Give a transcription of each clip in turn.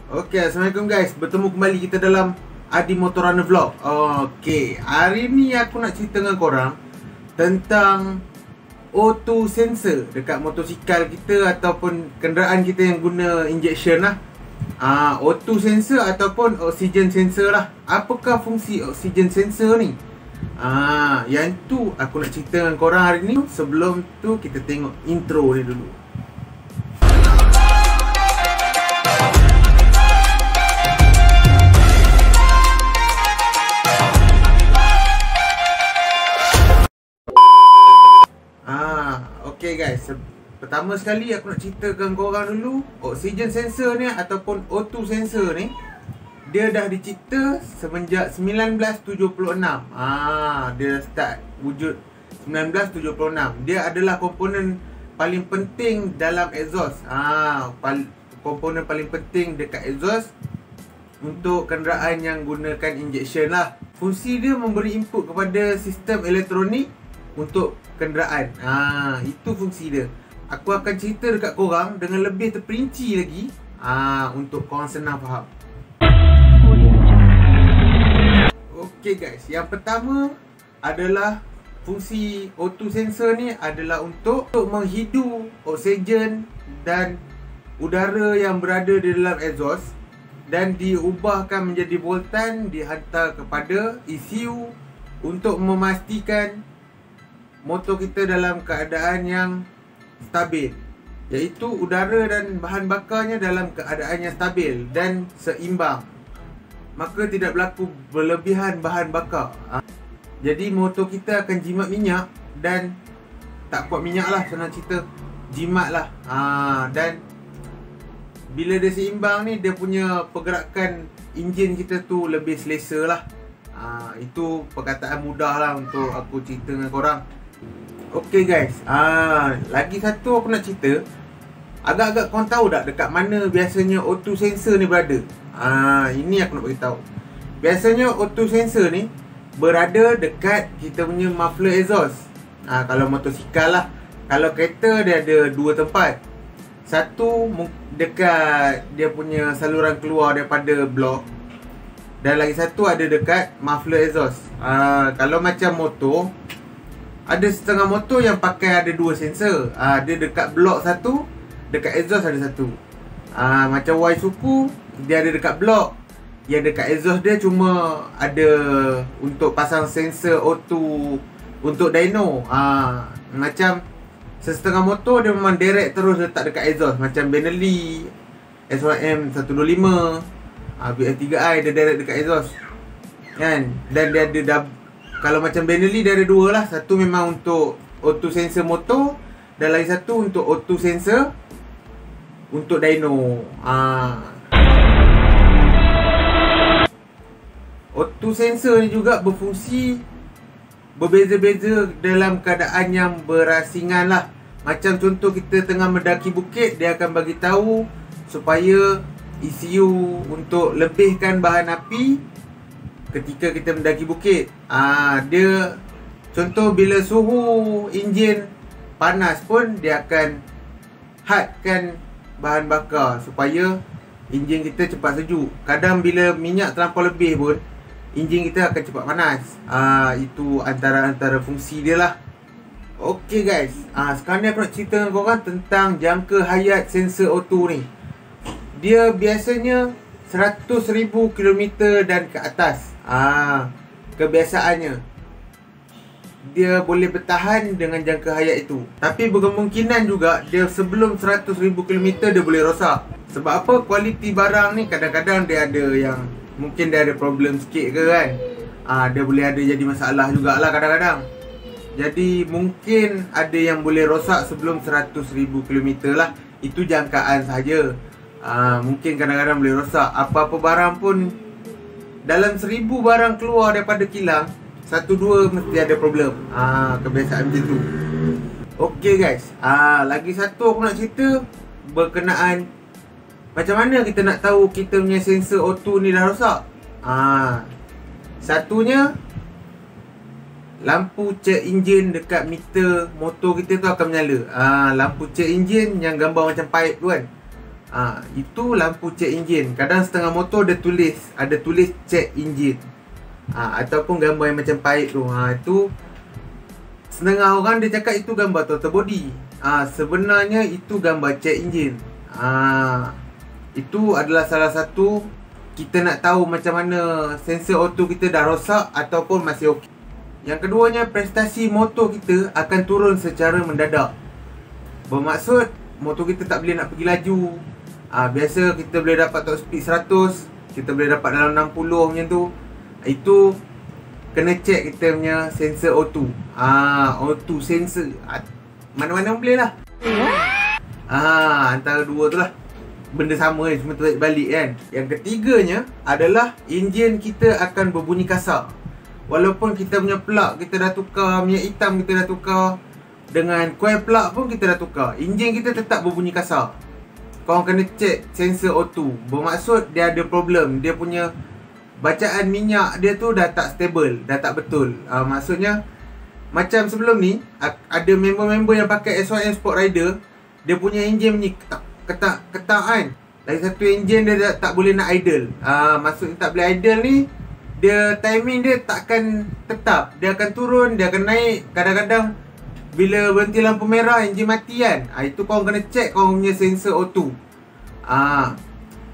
Okay, Assalamualaikum guys. Bertemu kembali kita dalam Adi Motorana Vlog. Okay, hari ni aku nak cerita dengan korang tentang auto sensor dekat motosikal kita ataupun kenderaan kita yang guna injection lah. Auto sensor ataupun oxygen sensor lah. Apakah fungsi oxygen sensor ni? Yang tu aku nak cerita dengan korang hari ni. Sebelum tu kita tengok intro ni dulu. Okay guys, pertama sekali aku nak ceritakan korang dulu, oxygen sensor ni ataupun O2 sensor ni, dia dah dicipta semenjak 1976. Dia start wujud 1976. Dia adalah komponen paling penting dalam exhaust. Komponen paling penting dekat exhaust untuk kenderaan yang gunakan injection lah. Fungsi dia memberi input kepada sistem elektronik untuk kenderaan. Itu fungsi dia. Aku akan cerita dekat korang dengan lebih terperinci lagi, untuk korang senang faham. Okay guys, yang pertama adalah fungsi O2 sensor ni adalah untuk menghidu oksigen dan udara yang berada di dalam exhaust dan diubahkan menjadi voltan, dihantar kepada ECU untuk memastikan motor kita dalam keadaan yang stabil, iaitu udara dan bahan bakarnya dalam keadaan yang stabil dan seimbang, maka tidak berlaku berlebihan bahan bakar. Jadi motor kita akan jimat minyak dan tak kuat minyak lah, senang cerita, jimat lah. Dan bila dia seimbang ni, dia punya pergerakan enjin kita tu lebih selesa lah. Itu perkataan mudah lah untuk aku cerita dengan korang. Okay guys, lagi satu aku nak cerita. Agak-agak korang tahu tak dekat mana biasanya O2 sensor ni berada? Ini aku nak beritahu. Biasanya O2 sensor ni berada dekat kita punya muffler exhaust. Kalau motosikal lah. Kalau kereta dia ada dua tempat. Satu dekat dia punya saluran keluar daripada blok, dan lagi satu ada dekat muffler exhaust. Kalau macam motor, ada setengah motor yang pakai ada dua sensor. Dia dekat blok satu, dekat exhaust ada satu. Macam Y suku, dia ada dekat blok, yang dekat exhaust dia cuma ada untuk pasang sensor O2 untuk dyno. Macam setengah motor dia memang direct terus letak dekat exhaust. Macam Benelli SYM 125, BF3i dia direct dekat exhaust kan. Dan dia ada kalau macam Benelli dia ada dua lah. Satu memang untuk O2 sensor motor, dan lagi satu untuk O2 sensor untuk dyno. O2 sensor ni juga berfungsi berbeza-beza dalam keadaan yang berasingan lah. Macam contoh kita tengah mendaki bukit, dia akan bagi tahu supaya ECU untuk lebihkan bahan api ketika kita mendaki bukit. Dia contoh bila suhu enjin panas pun, dia akan hadkan bahan bakar supaya enjin kita cepat sejuk. Kadang bila minyak terlampau lebih pun, enjin kita akan cepat panas. Itu antara fungsi dia lah. Okay guys, sekarang ni aku nak cerita dengan korang tentang jangka hayat sensor O2 ni. Dia biasanya 100,000 km dan ke atas. Kebiasaannya dia boleh bertahan dengan jangka hayat itu. Tapi berkemungkinan juga dia sebelum 100,000 km dia boleh rosak. Sebab apa? Kualiti barang ni kadang-kadang dia ada yang mungkin dia ada problem sikit ke kan. Dia boleh ada jadi masalah jugalah kadang-kadang. Jadi mungkin ada yang boleh rosak sebelum 100,000 km lah. Itu jangkaan saja. Mungkin kadang-kadang boleh rosak. Apa-apa barang pun, dalam 1000 barang keluar daripada kilang, 1-2 mesti ada problem. Kebiasaan macam tu. Okay guys, lagi satu aku nak cerita berkenaan macam mana kita nak tahu kita punya sensor O2 ni dah rosak. Satunya, lampu cek enjin dekat meter motor kita tu akan menyala. Lampu cek enjin yang gambar macam pipe tu kan. Itu lampu check engine. Kadang setengah motor ada tulis check engine. Ataupun gambar yang macam paip tu. Itu setengah orang dia cakap itu gambar throttle body. Sebenarnya itu gambar check engine. Itu adalah salah satu kita nak tahu macam mana sensor auto kita dah rosak ataupun masih okey. Yang keduanya, prestasi motor kita akan turun secara mendadak. Bermaksud motor kita tak boleh nak pergi laju. Biasa kita boleh dapat top speed 100, kita boleh dapat dalam 60 macam tu. Itu kena check kita punya sensor auto. Auto sensor mana-mana boleh lah. Antara dua tu lah. Benda sama cuma terbalik kan. Yang ketiganya adalah enjin kita akan berbunyi kasar. Walaupun kita punya plug kita dah tukar, minyak hitam kita dah tukar, dengan coil plug pun kita dah tukar, enjin kita tetap berbunyi kasar. Korang kena check sensor auto. Bermaksud dia ada problem. Dia punya bacaan minyak dia tu dah tak stable, dah tak betul. Maksudnya macam sebelum ni ada member-member yang pakai SYM Sport Rider, dia punya enjin ni ketak kan. Lagi satu enjin dia tak boleh nak idle. Maksudnya tak boleh idle ni, dia timing dia takkan tetap. Dia akan turun, dia akan naik. Kadang-kadang bila berhenti lampu merah, enjin mati kan. Itu korang kena check korang punya sensor auto.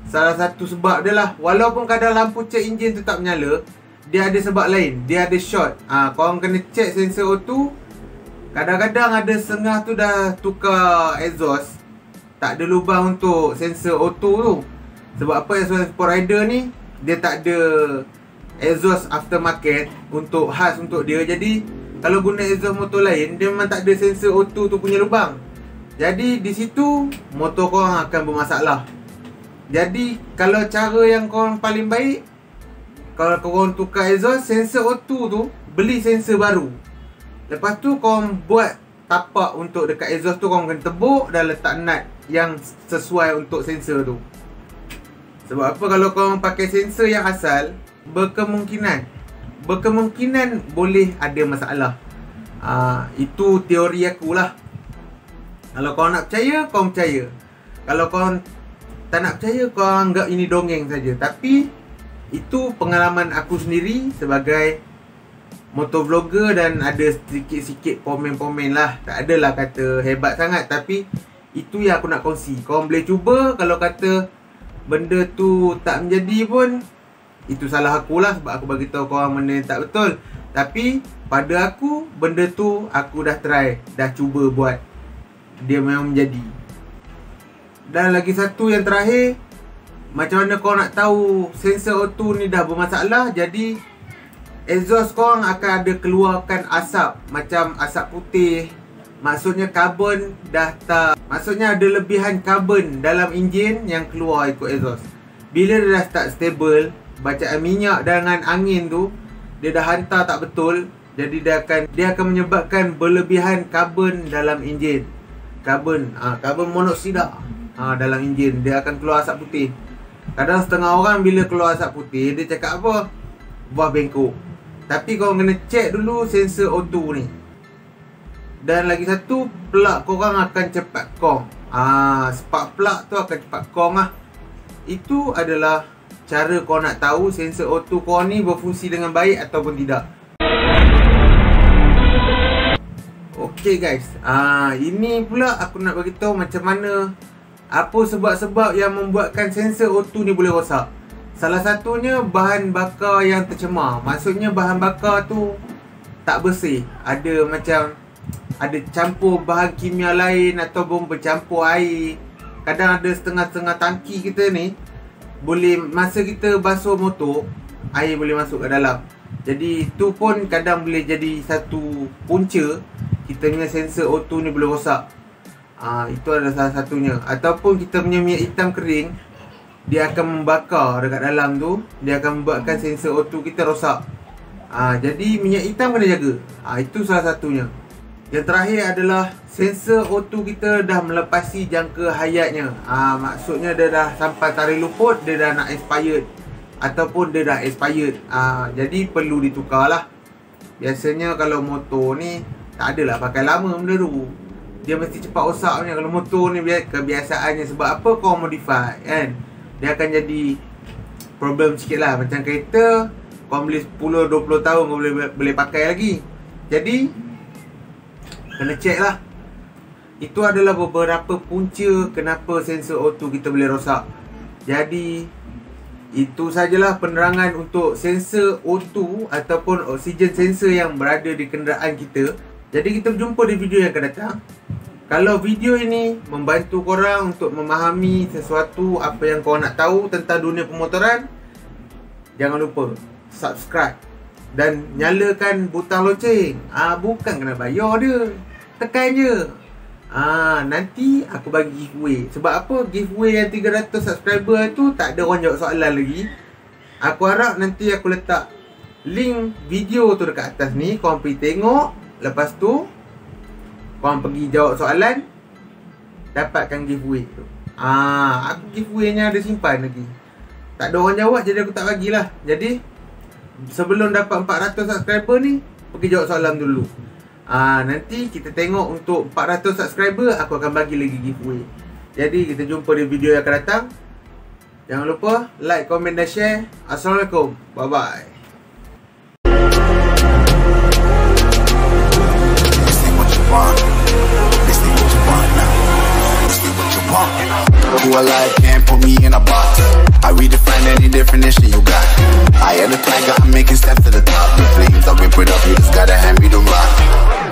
Salah satu sebab dia lah. Walaupun kadang lampu check enjin tu tak menyala, dia ada sebab lain. Dia ada short. Korang kena check sensor auto. Kadang-kadang ada setengah tu dah tukar exhaust, tak ada lubang untuk sensor auto tu. Sebab apa, Sport Rider ni dia tak ada exhaust aftermarket untuk khas untuk dia. Jadi kalau guna exhaust motor lain, dia memang tak ada sensor auto tu punya lubang. Jadi di situ motor korang akan bermasalah. Jadi kalau cara yang korang paling baik, kalau korang tukar exhaust, sensor auto tu beli sensor baru. Lepas tu korang buat tapak untuk dekat exhaust tu, korang kena tebuk dan letak nut yang sesuai untuk sensor tu. Sebab apa, kalau korang pakai sensor yang asal, berkemungkinan boleh ada masalah. Itu teori aku lah. Kalau korang nak percaya, korang percaya. Kalau korang tak nak percaya, korang anggap ini dongeng saja. Tapi itu pengalaman aku sendiri sebagai motovlogger, dan ada sedikit-sikit komen-komen lah. Tak adalah kata hebat sangat, tapi itu yang aku nak kongsi. Korang boleh cuba. Kalau kata benda tu tak menjadi pun, itu salah aku lah, sebab aku bagi tahu korang benda yang tak betul. Tapi pada aku, benda tu aku dah try, dah cuba buat, dia memang menjadi. Dan lagi satu yang terakhir, macam mana korang nak tahu sensor auto ni dah bermasalah? Jadi exhaust korang akan ada keluarkan asap, macam asap putih. Maksudnya karbon dah tak, maksudnya ada lebihan karbon dalam enjin yang keluar ikut exhaust. Bila dia dah start stable, bacaan minyak dengan angin tu dia dah hantar tak betul. Jadi dia akan menyebabkan berlebihan karbon dalam enjin. Karbon monoksida dalam enjin, dia akan keluar asap putih. Kadang setengah orang bila keluar asap putih, dia cakap apa? Buah bengkok. Tapi korang kena check dulu sensor auto ni. Dan lagi satu, plug korang akan cepat kong. Spark plug tu akan cepat kong lah. Itu adalah cara korang nak tahu sensor auto korang ni berfungsi dengan baik ataupun tidak. Okay guys, ini pula aku nak beritahu macam mana, apa sebab-sebab yang membuatkan sensor auto ni boleh rosak. Salah satunya bahan bakar yang tercemar. Maksudnya bahan bakar tu tak bersih. Ada campur bahan kimia lain ataupun bercampur air. Kadang ada setengah-setengah tangki kita ni, boleh masa kita basuh motor, air boleh masuk ke dalam. Jadi tu pun kadang boleh jadi satu punca kita punya sensor auto ni boleh rosak. Itu adalah salah satunya. Ataupun kita punya minyak hitam kering, dia akan membakar dekat dalam tu, dia akan membuatkan sensor auto kita rosak. Jadi minyak hitam kena jaga. Itu salah satunya. Yang terakhir adalah sensor auto kita dah melepasi jangka hayatnya. Maksudnya dia dah sampai tarikh luput, dia dah nak expired, ataupun dia dah expired. Jadi perlu ditukar lah. Biasanya kalau motor ni tak adalah pakai lama benda tu. dia mesti cepat rosak punya. Kalau motor ni kebiasaannya. Sebab apa? Kau modify kan, dia akan jadi problem sikit lah. Macam kereta, kau beli 10-20 tahun kau boleh pakai lagi. Jadi kena check lah. Itu adalah beberapa punca kenapa sensor auto kita boleh rosak. Jadi itu sajalah penerangan untuk sensor auto ataupun oksigen sensor yang berada di kenderaan kita. Jadi kita berjumpa di video yang akan datang. Kalau video ini membantu korang untuk memahami sesuatu apa yang korang nak tahu tentang dunia pemotoran, jangan lupa subscribe dan nyalakan butang loceng. Bukan kena bayar dia, tekan je. Nanti aku bagi giveaway. Sebab apa? Giveaway yang 300 subscriber tu tak ada orang jawab soalan lagi. Aku harap nanti aku letak link video tu dekat atas ni, korang pergi tengok. Lepas tu korang pergi jawab soalan, dapatkan giveaway tu. Aku giveaway-nya ada simpan lagi. Tak ada orang jawab, jadi aku tak bagilah. Jadi sebelum dapat 400 subscriber ni, pergi jawab soalan dulu. Nanti kita tengok untuk 400 subscriber, aku akan bagi lagi giveaway. Jadi kita jumpa di video yang akan datang. Jangan lupa like, komen dan share. Assalamualaikum. Bye bye. Who alive can't put me in a box. I redefine any definition you got. I am the tiger, I'm making steps to the top. The flames, I whip it up, you just gotta hand me the rock.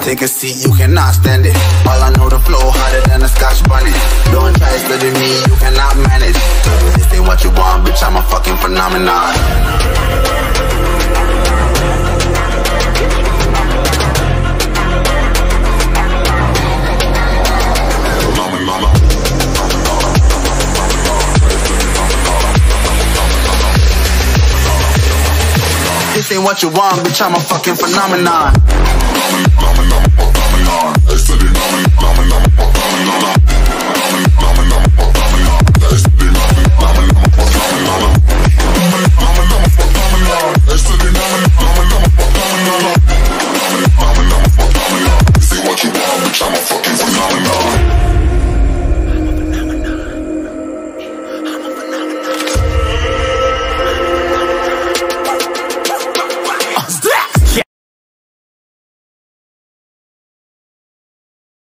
Take a seat, you cannot stand it. All I know, the flow harder than a Scotch bonnet. Don't try studying me, you cannot manage. This ain't what you want, bitch, I'm a fucking phenomenon. This ain't what you want, bitch, I'm a fucking phenomenon.